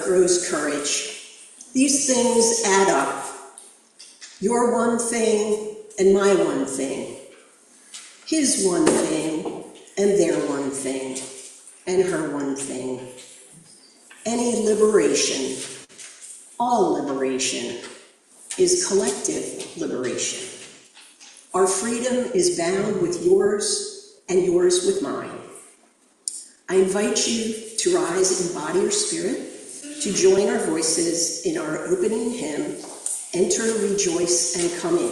grows courage. These things add up. Your one thing and my one thing. His one thing and their one thing and her one thing. Any liberation, all liberation, is collective liberation. Our freedom is bound with yours and yours with mine. I invite you to rise in body or spirit, to join our voices in our opening hymn, Enter, Rejoice, and Come In.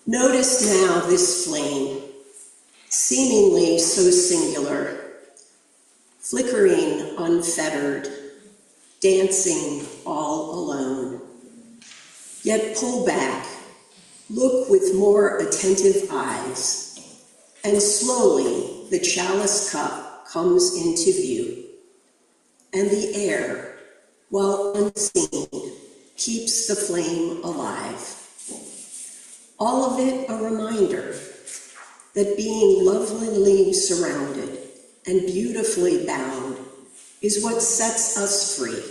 Notice now this flame, seemingly so singular, flickering unfettered, dancing all alone. Yet pull back, look with more attentive eyes, and slowly the chalice cup comes into view, and the air, while unseen, keeps the flame alive. All of it a reminder that being lovelily surrounded and beautifully bound is what sets us free.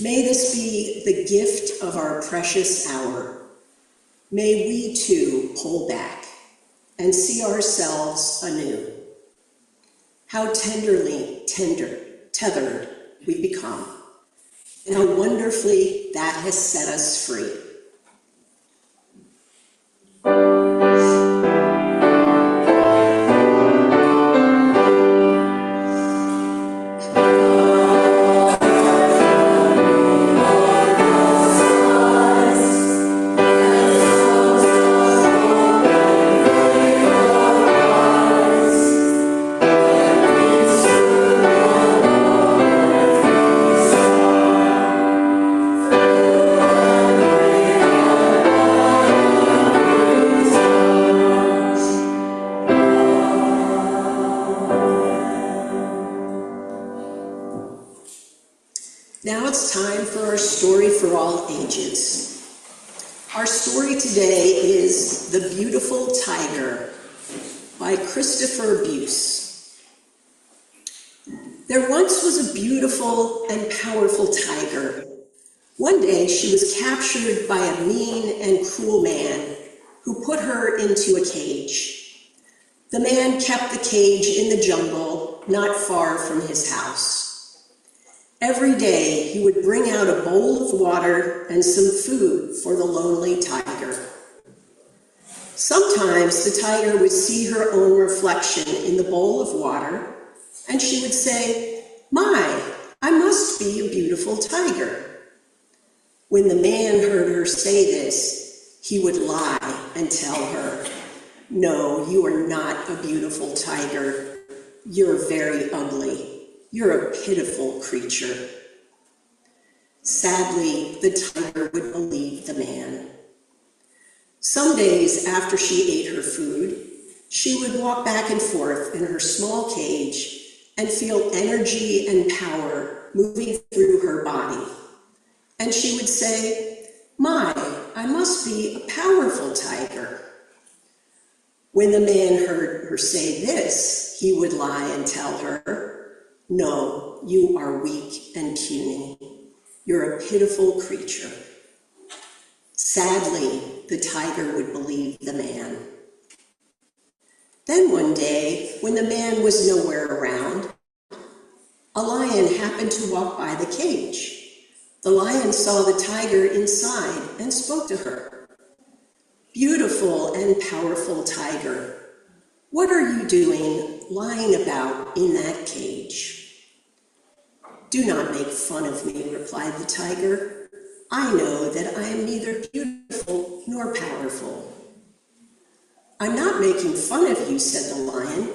May this be the gift of our precious hour. May we too pull back and see ourselves anew. How tenderly tethered we become, and how wonderfully that has set us free. Now it's time for our story for all ages. Our story today is The Beautiful Tiger by Christopher Buse. There once was a beautiful and powerful tiger. One day she was captured by a mean and cruel man who put her into a cage. The man kept the cage in the jungle, not far from his house. Every day, he would bring out a bowl of water and some food for the lonely tiger. Sometimes the tiger would see her own reflection in the bowl of water, and she would say, "My, I must be a beautiful tiger." When the man heard her say this, he would lie and tell her, "No, you are not a beautiful tiger. You're very ugly. You're a pitiful creature." Sadly, the tiger would believe the man. Some days after she ate her food, she would walk back and forth in her small cage and feel energy and power moving through her body. And she would say, "My, I must be a powerful tiger." When the man heard her say this, he would lie and tell her, "No, you are weak and puny. You're a pitiful creature." Sadly, the tiger would believe the man. Then one day, when the man was nowhere around, a lion happened to walk by the cage. The lion saw the tiger inside and spoke to her. "Beautiful and powerful tiger, what are you doing lying about in that cage?" "Do not make fun of me," replied the tiger. "I know that I am neither beautiful nor powerful." "I'm not making fun of you," said the lion.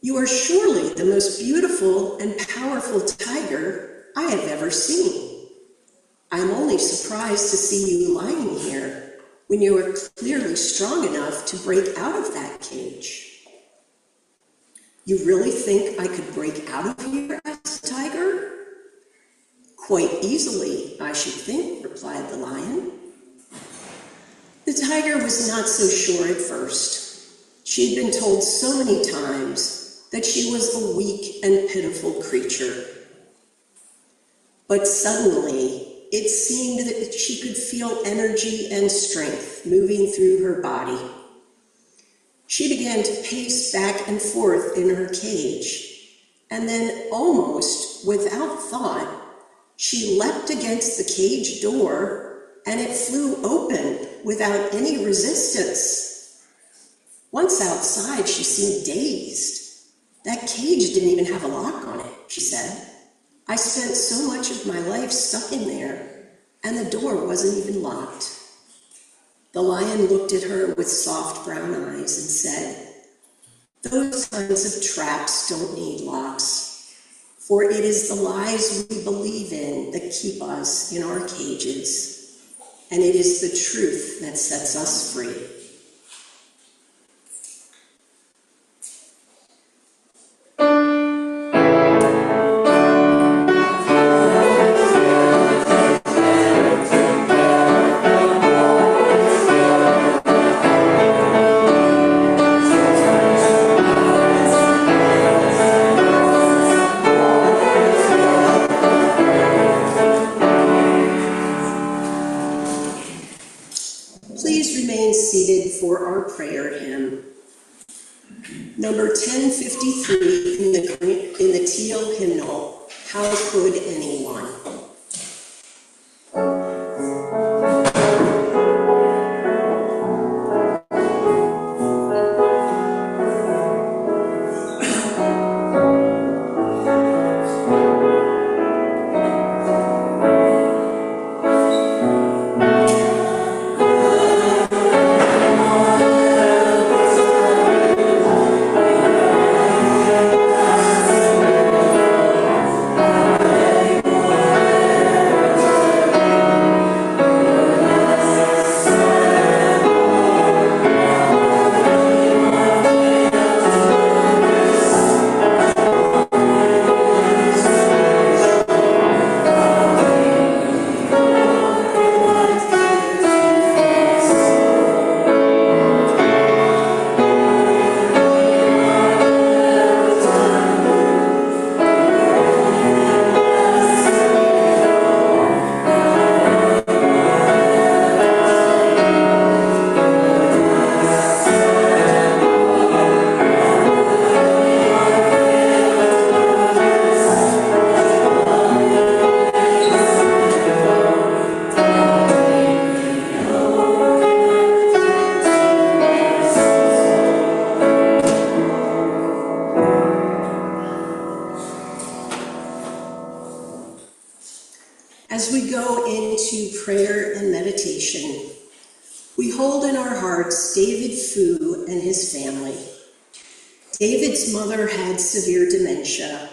"You are surely the most beautiful and powerful tiger I have ever seen. I'm only surprised to see you lying here when you are clearly strong enough to break out of that cage." "You really think I could break out of here?" asked the tiger. "Quite easily, I should think," replied the lion. The tiger was not so sure at first. She had been told so many times that she was a weak and pitiful creature. But suddenly, it seemed that she could feel energy and strength moving through her body. She began to pace back and forth in her cage, and then, almost without thought, she leapt against the cage door, and it flew open without any resistance. Once outside, she seemed dazed. "That cage didn't even have a lock on it," she said. "I spent so much of my life stuck in there, and the door wasn't even locked." The lion looked at her with soft brown eyes and said, "Those kinds of traps don't need locks, for it is the lies we believe in that keep us in our cages, and it is the truth that sets us free." Please remain seated for our prayer hymn. Number 1053 in the teal hymnal, "How Could Anyone?" As we go into prayer and meditation, we hold in our hearts David Fu and his family. David's mother had severe dementia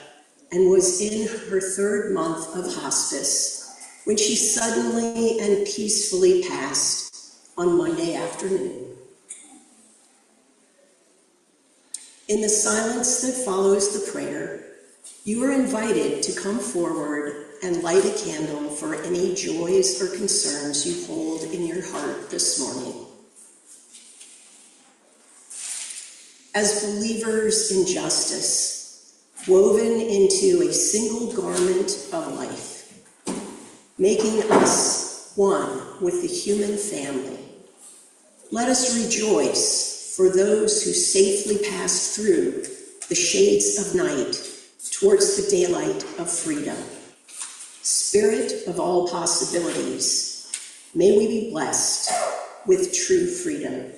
and was in her 3rd month of hospice when she suddenly and peacefully passed on Monday afternoon. In the silence that follows the prayer, you are invited to come forward and light a candle for any joys or concerns you hold in your heart this morning. As believers in justice, woven into a single garment of life, making us one with the human family, let us rejoice for those who safely passed through the shades of night towards the daylight of freedom. Spirit of all possibilities, may we be blessed with true freedom.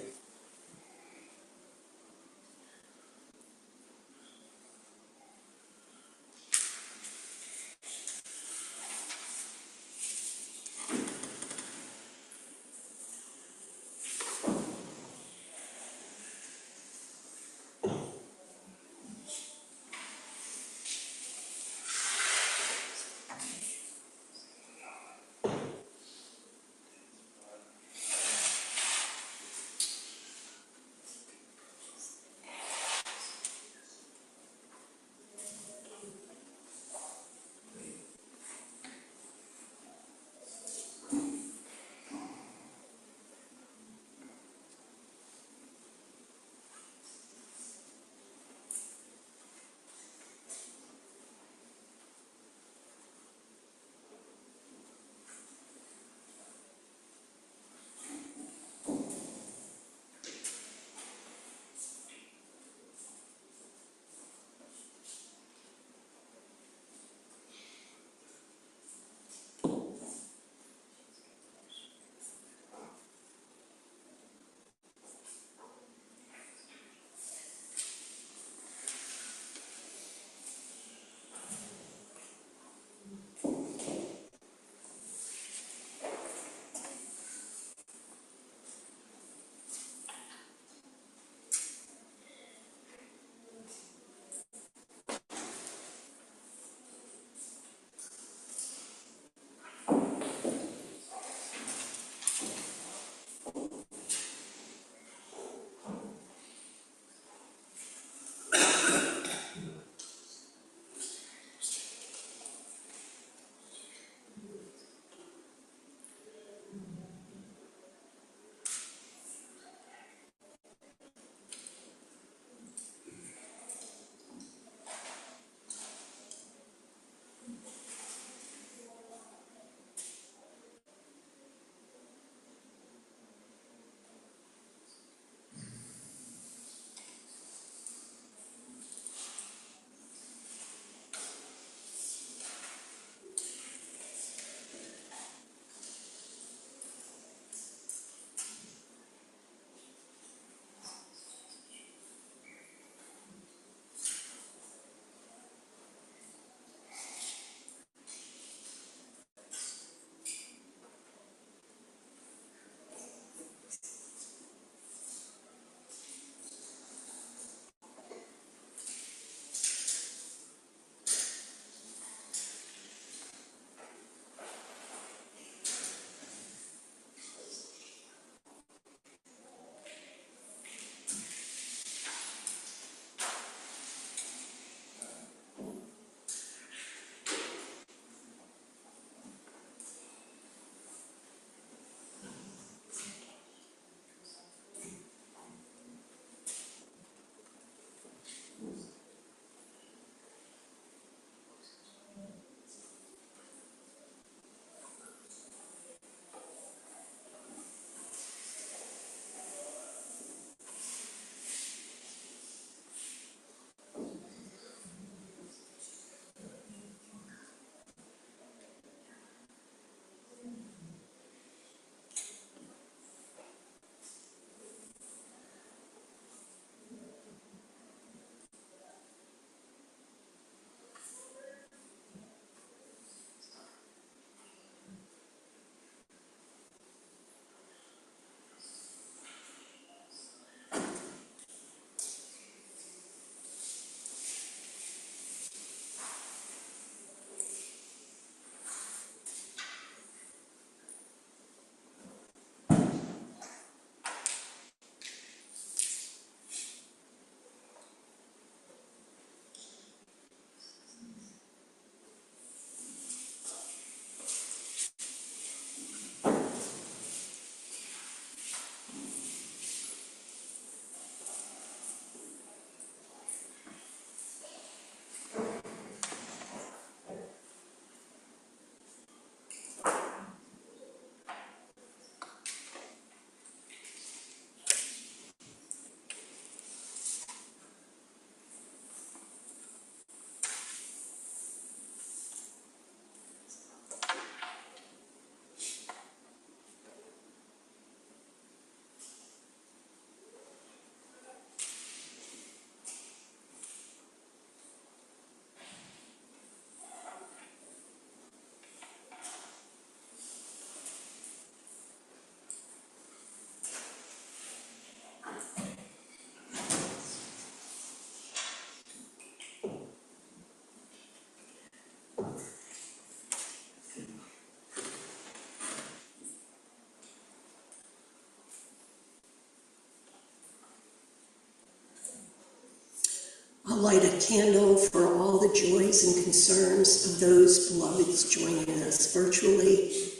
light a candle for all the joys and concerns of those beloveds joining us virtually,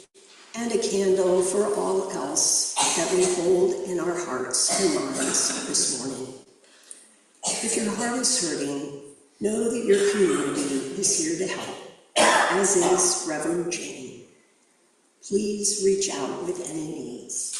and a candle for all else that we hold in our hearts and minds this morning. If your heart is hurting, know that your community is here to help, as is Reverend Jane. Please reach out with any needs.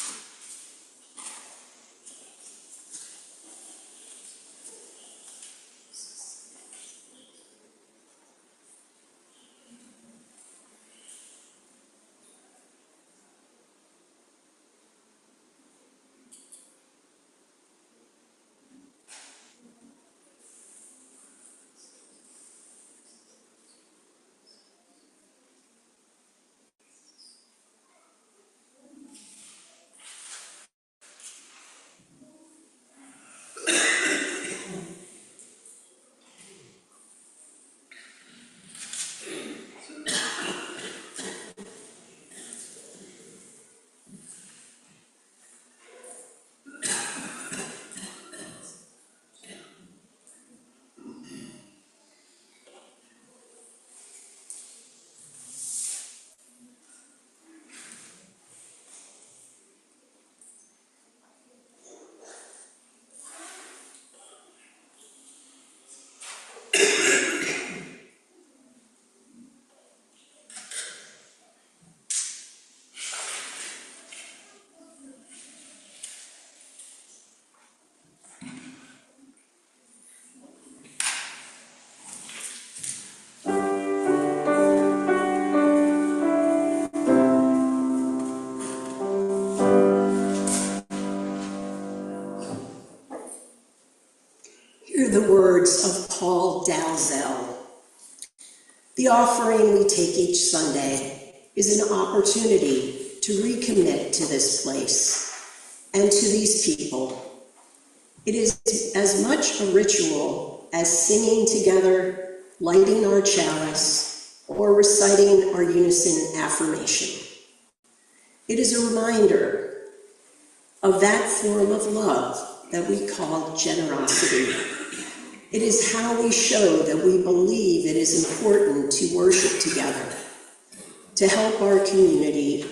Hear the words of Paul Dalzell. The offering we take each Sunday is an opportunity to recommit to this place and to these people. It is as much a ritual as singing together, lighting our chalice, or reciting our unison affirmation. It is a reminder of that form of love that we call generosity. It is how we show that we believe it is important to worship together, to help our community,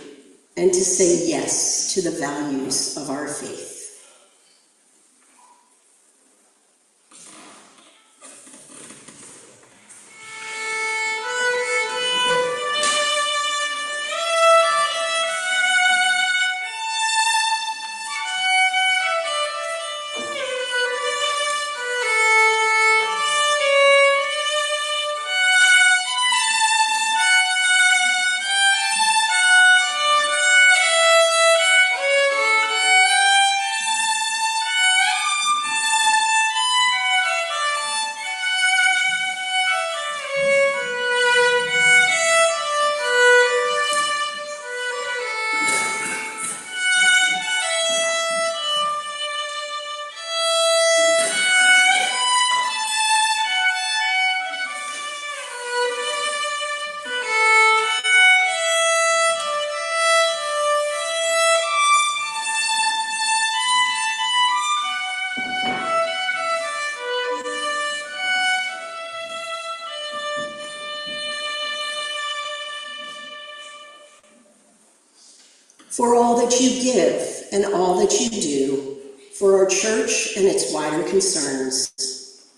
and to say yes to the values of our faith. For all that you give and all that you do for our church and its wider concerns,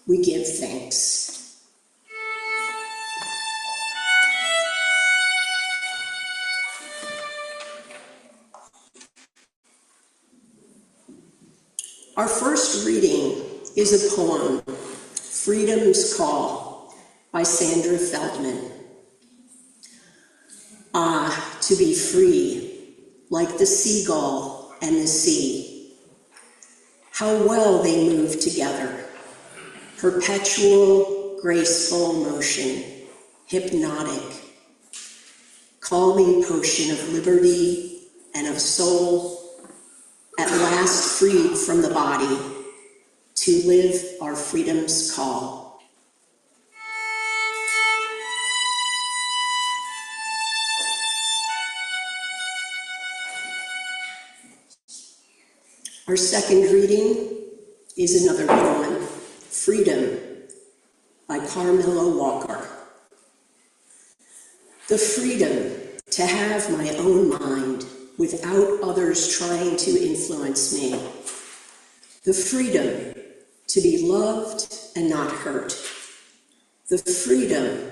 we give thanks. Our first reading is a poem, Freedom's Call, by Sandra Feldman. Ah, to be free, like the seagull and the sea. How well they move together, perpetual, graceful motion, hypnotic, calming potion of liberty and of soul, at last freed from the body to live our freedom's call. Our second reading is another poem, Freedom, Carmilla Walker. The freedom to have my own mind without others trying to influence me. The freedom to be loved and not hurt. The freedom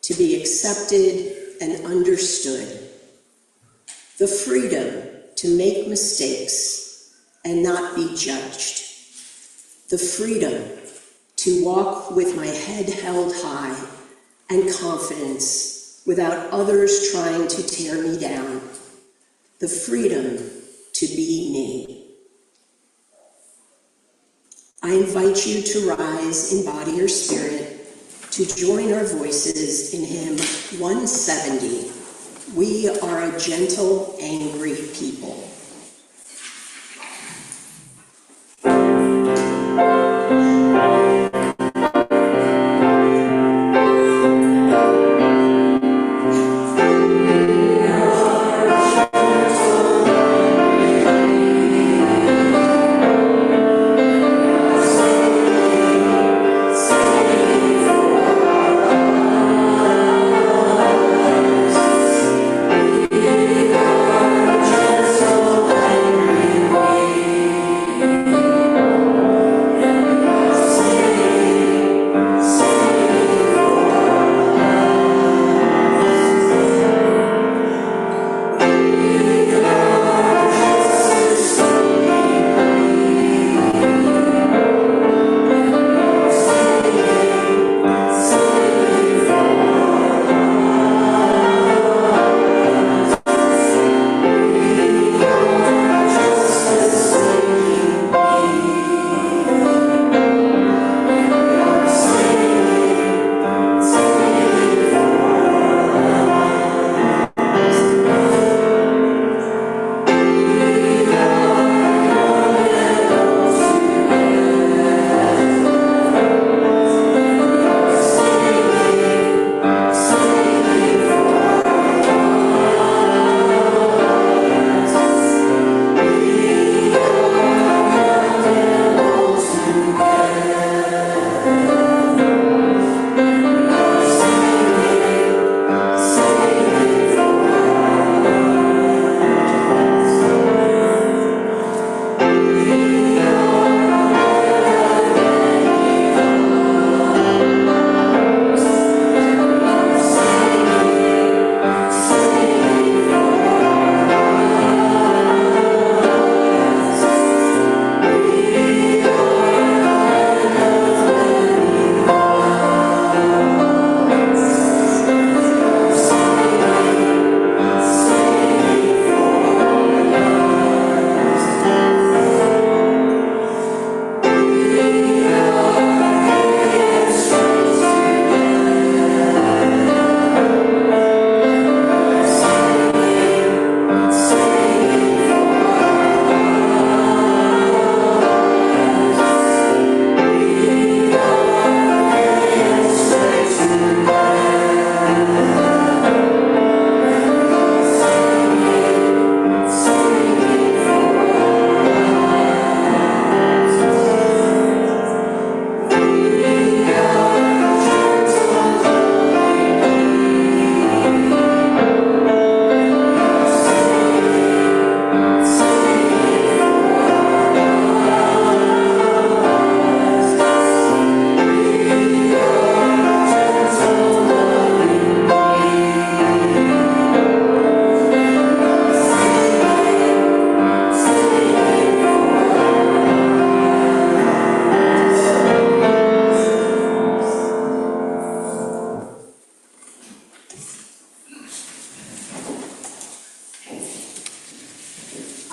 to be accepted and understood. The freedom to make mistakes and not be judged. The freedom to walk with my head held high and confidence without others trying to tear me down. The freedom to be me. I invite you to rise in body or spirit to join our voices in hymn 170, We Are a Gentle, Angry People.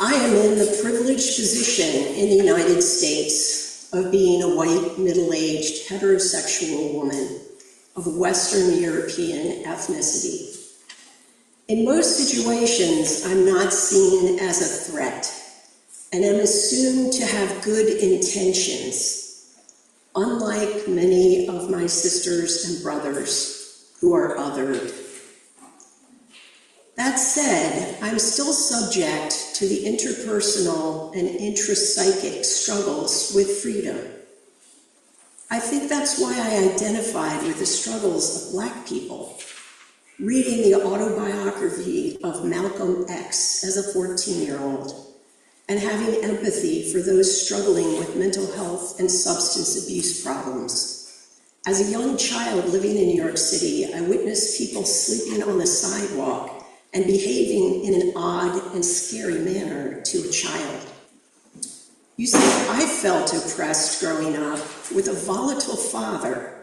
I am in the privileged position in the United States of being a white, middle-aged, heterosexual woman of Western European ethnicity. In most situations, I'm not seen as a threat and am assumed to have good intentions, unlike many of my sisters and brothers who are othered. That said, I'm still subject to the interpersonal and intrapsychic struggles with freedom. I think that's why I identified with the struggles of Black people. Reading the autobiography of Malcolm X as a 14-year-old, and having empathy for those struggling with mental health and substance abuse problems. As a young child living in New York City, I witnessed people sleeping on the sidewalk and behaving in an odd and scary manner to a child. You see, I felt oppressed growing up with a volatile father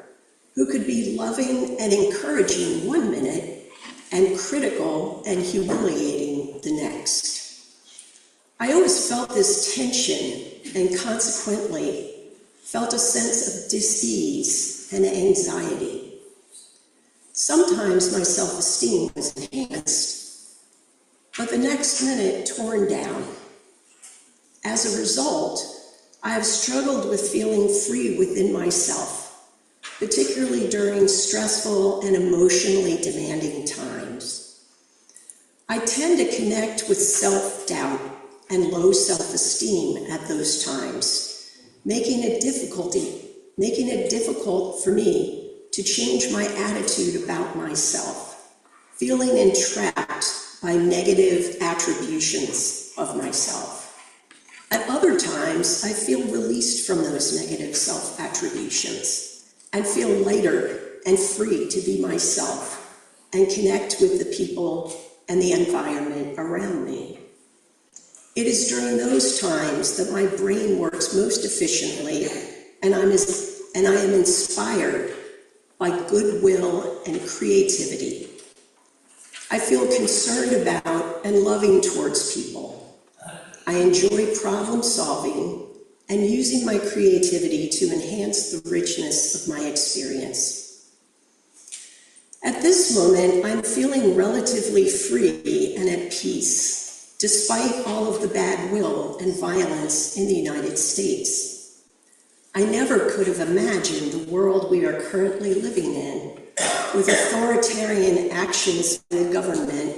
who could be loving and encouraging one minute and critical and humiliating the next. I always felt this tension and consequently felt a sense of dis-ease and anxiety. Sometimes my self-esteem was enhanced, but the next minute torn down. As a result, I have struggled with feeling free within myself, particularly during stressful and emotionally demanding times. I tend to connect with self-doubt and low self-esteem at those times, making it difficult for me to change my attitude about myself, feeling entrapped by negative attributions of myself. At other times, I feel released from those negative self-attributions and feel lighter and free to be myself and connect with the people and the environment around me. It is during those times that my brain works most efficiently and I am inspired by goodwill and creativity. I feel concerned about and loving towards people. I enjoy problem solving and using my creativity to enhance the richness of my experience. At this moment, I'm feeling relatively free and at peace, despite all of the bad will and violence in the United States. I never could have imagined the world we are currently living in, with authoritarian actions by the government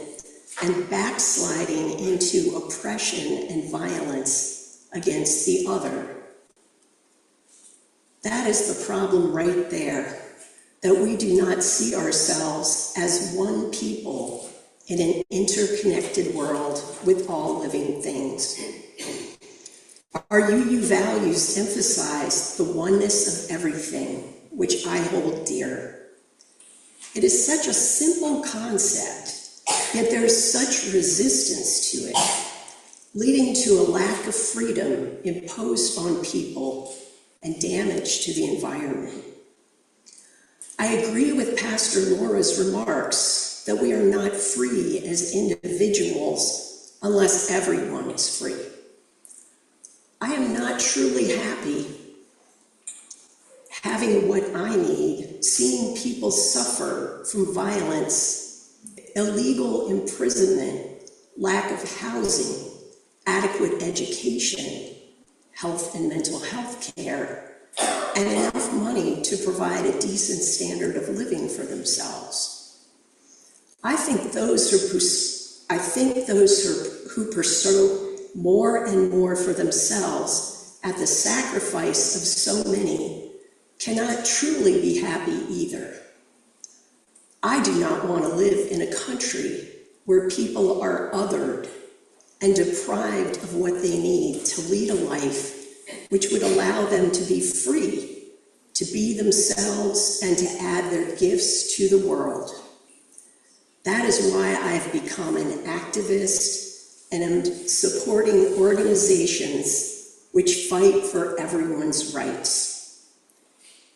and backsliding into oppression and violence against the other. That is the problem right there, that we do not see ourselves as one people in an interconnected world with all living things. Our UU values emphasize the oneness of everything, which I hold dear. It is such a simple concept, yet there is such resistance to it, leading to a lack of freedom imposed on people and damage to the environment. I agree with Pastor Laura's remarks that we are not free as individuals unless everyone is free. I am not truly happy having what I need, seeing people suffer from violence, illegal imprisonment, lack of housing, adequate education, health and mental health care, and enough money to provide a decent standard of living for themselves. I think those who pursue more and more for themselves at the sacrifice of so many cannot truly be happy either. I do not want to live in a country where people are othered and deprived of what they need to lead a life which would allow them to be free, to be themselves and to add their gifts to the world. That is why I have become an activist and am supporting organizations which fight for everyone's rights.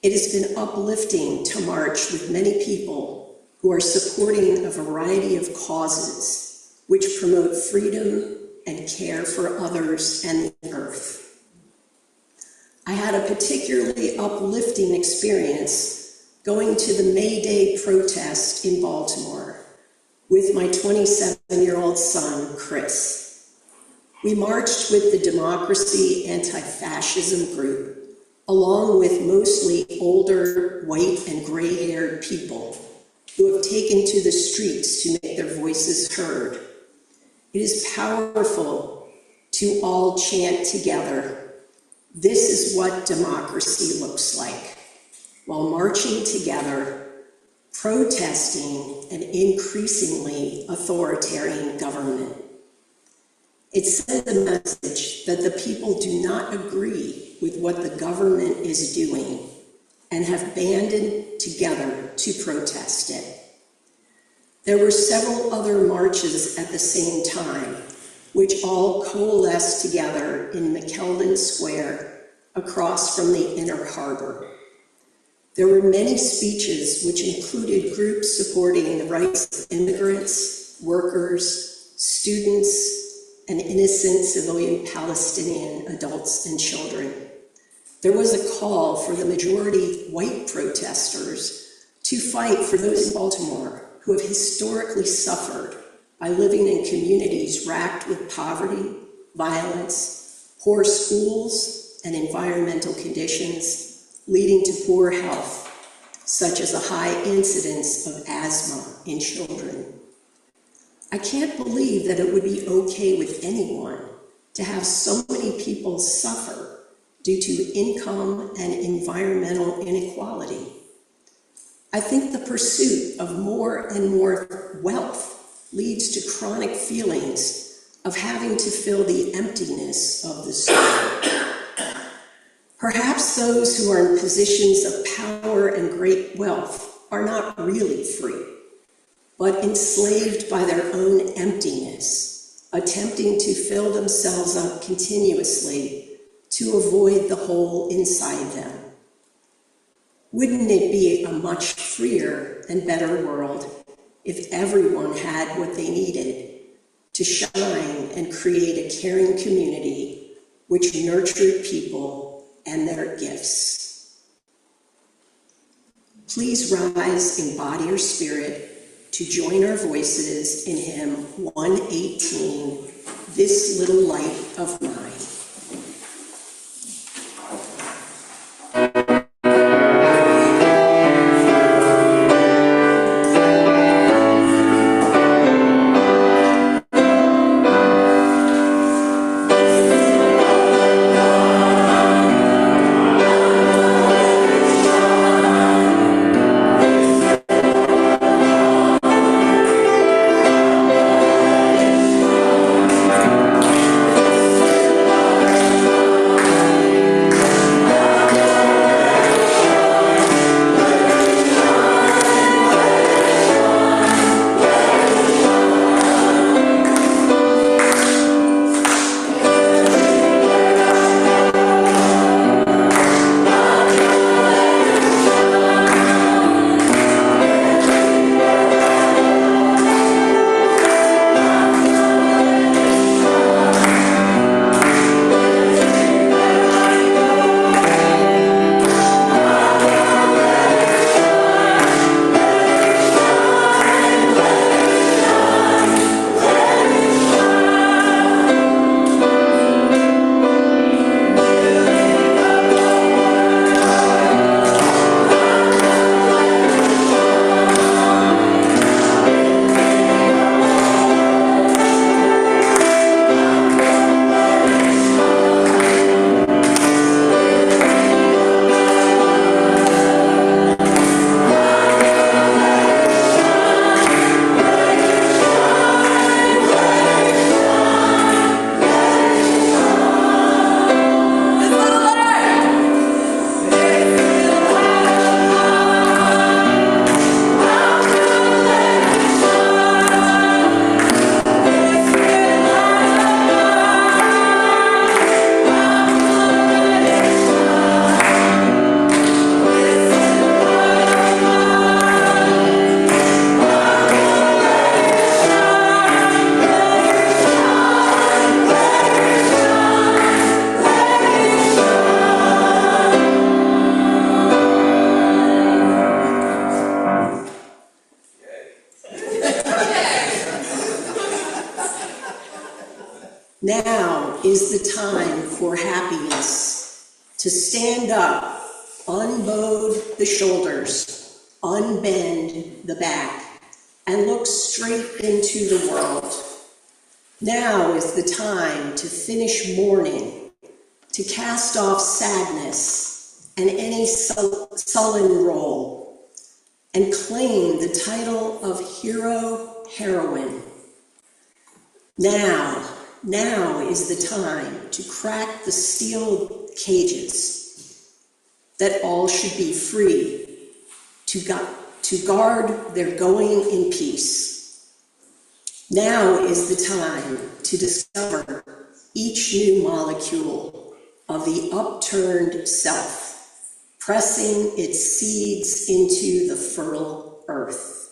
It has been uplifting to march with many people who are supporting a variety of causes which promote freedom and care for others and the earth. I had a particularly uplifting experience going to the May Day protest in Baltimore with my 27-year-old son, Chris. We marched with the Democracy Anti-Fascism group, along with mostly older, white and gray-haired people who have taken to the streets to make their voices heard. It is powerful to all chant together, "This is what democracy looks like." while marching together, protesting an increasingly authoritarian government. It sends a message that the people do not agree with what the government is doing and have banded together to protest it. There were several other marches at the same time, which all coalesced together in McKeldin Square across from the Inner Harbor. There were many speeches which included groups supporting the rights of immigrants, workers, students, and innocent civilian Palestinian adults and children. There was a call for the majority white protesters to fight for those in Baltimore who have historically suffered by living in communities racked with poverty, violence, poor schools, and environmental conditions leading to poor health, such as a high incidence of asthma in children. I can't believe that it would be okay with anyone to have so many people suffer due to income and environmental inequality. I think the pursuit of more and more wealth leads to chronic feelings of having to fill the emptiness of the soul. Perhaps those who are in positions of power and great wealth are not really free, but enslaved by their own emptiness, attempting to fill themselves up continuously to avoid the hole inside them. Wouldn't it be a much freer and better world if everyone had what they needed to shine and create a caring community which nurtured people and their gifts? Please rise in body or spirit to join our voices in hymn 118, This Little Light of Mine. Now is the time for happiness, to stand up, unbowed the shoulders, unbend the back, and look straight into the world. Now is the time to finish mourning, to cast off sadness, and any sullen role, and claim the title of hero, heroine. Now is the time to crack the steel cages, that all should be free to guard their going in peace. Now is the time to discover each new molecule of the upturned self, pressing its seeds into the fertile earth.